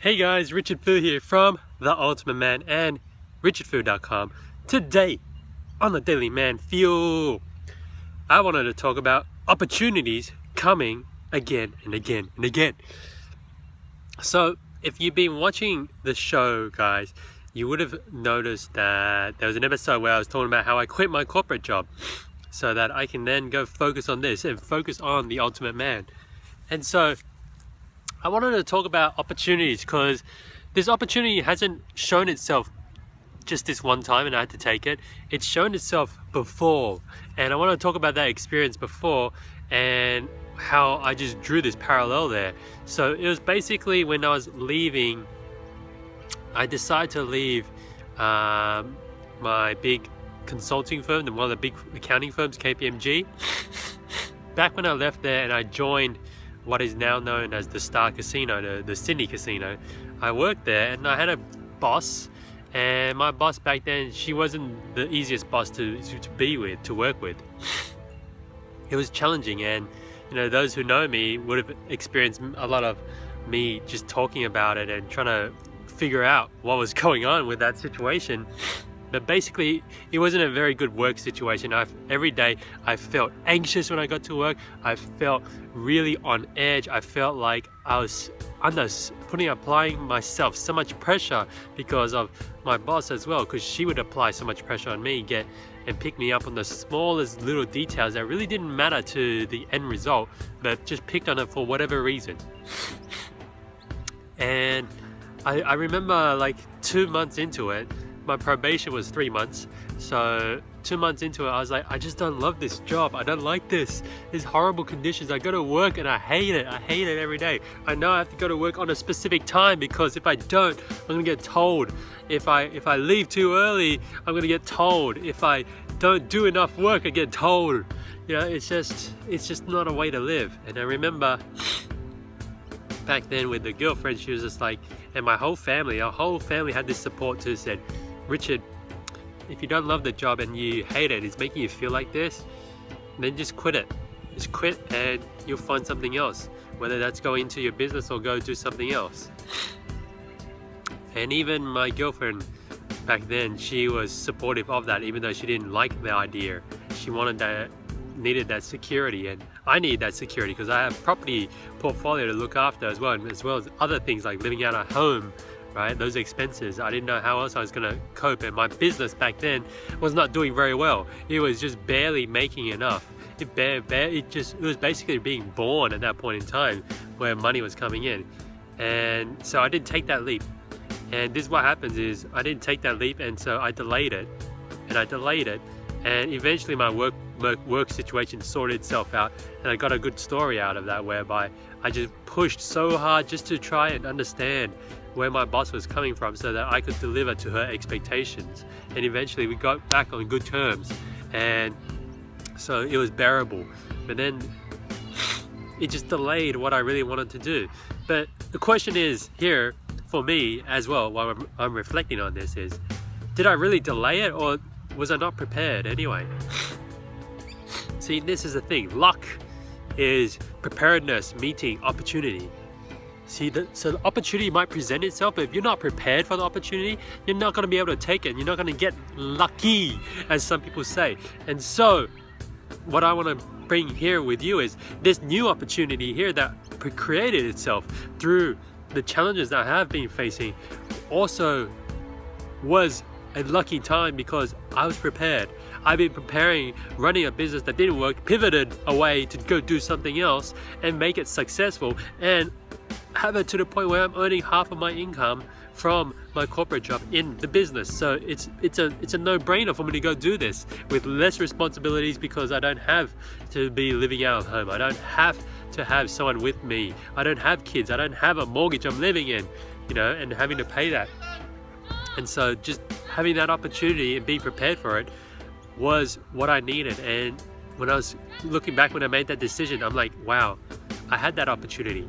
Hey guys, Richard Phu here from The Ultimate Man and richardphu.com. Today on the Daily Man Fuel, I wanted to talk about opportunities coming again and again and again. So if you've been watching the show, guys, you would have noticed that there was an episode where I was talking about how I quit my corporate job so that I can then go focus on this and focus on the ultimate man. And so I wanted to talk about opportunities because this opportunity hasn't shown itself just this one time and I had to take it. It's shown itself before, and I want to talk about that experience before and how I just drew this parallel there. So it was basically when I was leaving, I decided to leave my big consulting firm, one of the big accounting firms, KPMG. Back when I left there and I joined what is now known as the Star Casino, the Sydney Casino. I worked there and I had a boss, and my boss back then, she wasn't the easiest boss to be with, to work with. It was challenging, and you know, those who know me would have experienced a lot of me just talking about it and trying to figure out what was going on with that situation. But basically, it wasn't a very good work situation. Every day I felt anxious when I got to work. I felt really on edge. I felt like I was applying myself so much pressure because of my boss as well, because she would apply so much pressure on me, and pick me up on the smallest little details that really didn't matter to the end result, but just picked on it for whatever reason. And I remember like 2 months into it, my probation was 3 months, so 2 months into it I was like, I just don't love this job. I don't like this. There's horrible conditions. I go to work and I hate it. I hate it every day. I know I have to go to work on a specific time because if I don't, I'm gonna get told. If I leave too early, I'm gonna get told. If I don't do enough work, I get told. You know, it's just not a way to live. And I remember back then with the girlfriend, she was just like, and our whole family had this support too, said, Richard, if you don't love the job and you hate it, it's making you feel like this, then just quit it. Just quit and you'll find something else, whether that's go into your business or go do something else. And even my girlfriend back then, she was supportive of that, even though she didn't like the idea. She needed that security, and I need that security because I have property portfolio to look after as well as other things like living out of home, right? Those expenses. I didn't know how else I was going to cope, and my business back then was not doing very well. It was just barely making enough. It was basically being born at that point in time where money was coming in. And so I didn't take that leap. And this is what happens is I didn't take that leap, and so I delayed it and eventually my work situation sorted itself out, and I got a good story out of that, whereby I just pushed so hard just to try and understand where my boss was coming from so that I could deliver to her expectations. And eventually we got back on good terms, and so it was bearable. But then it just delayed what I really wanted to do. But the question is here for me as well, while I'm reflecting on this, is did I really delay it, or was I not prepared anyway? See, this is the thing. Luck is preparedness meeting opportunity. See, so the opportunity might present itself, but if you're not prepared for the opportunity, you're not going to be able to take it. You're not going to get lucky, as some people say. And so what I want to bring here with you is this new opportunity here that created itself through the challenges that I have been facing also was a lucky time because I was prepared. I've been preparing, running a business that didn't work, pivoted away to go do something else and make it successful, and have it to the point where I'm earning half of my income from my corporate job in the business. So it's a no-brainer for me to go do this with less responsibilities, because I don't have to be living out of home. I don't have to have someone with me. I don't have kids. I don't have a mortgage I'm living in, you know, and having to pay that. And so just having that opportunity and being prepared for it was what I needed. And when I was looking back, when I made that decision, I'm like, wow, I had that opportunity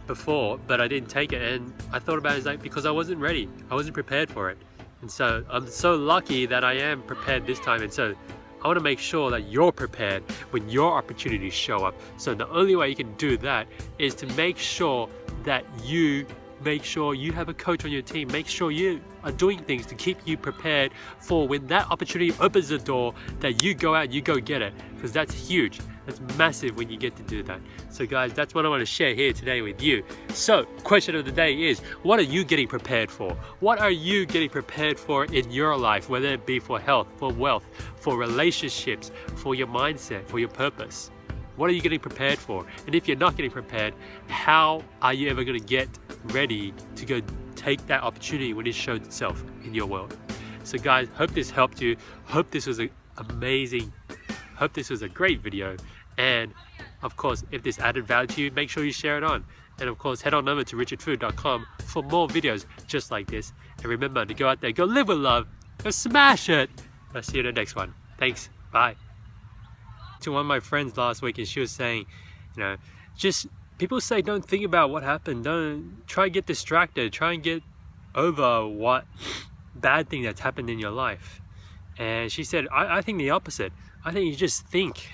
before, but I didn't take it. And I thought about it as like, because I wasn't ready. I wasn't prepared for it. And so I'm so lucky that I am prepared this time. And so I want to make sure that you're prepared when your opportunities show up. So the only way you can do that is to make sure that you make sure you have a coach on your team. Make sure you are doing things to keep you prepared for when that opportunity opens the door, that you go out, you go get it, because that's huge. That's massive when you get to do that. So guys, that's what I want to share here today with you. So question of the day is, what are you getting prepared for? What are you getting prepared for in your life, whether it be for health, for wealth, for relationships, for your mindset, for your purpose? What are you getting prepared for? And if you're not getting prepared, how are you ever going to get ready to go take that opportunity when it shows itself in your world? So guys, hope this helped you. Hope this was amazing. Hope this was a great video. And of course, if this added value to you, make sure you share it on. And of course, head on over to richardphu.com for more videos just like this. And remember to go out there, go live with love, go smash it. I'll see you in the next one. Thanks. Bye. To one of my friends last week, and she was saying, you know, just people say don't think about what happened, don't try and get distracted, try and get over what bad thing that's happened in your life. And she said, I think the opposite. I think you just think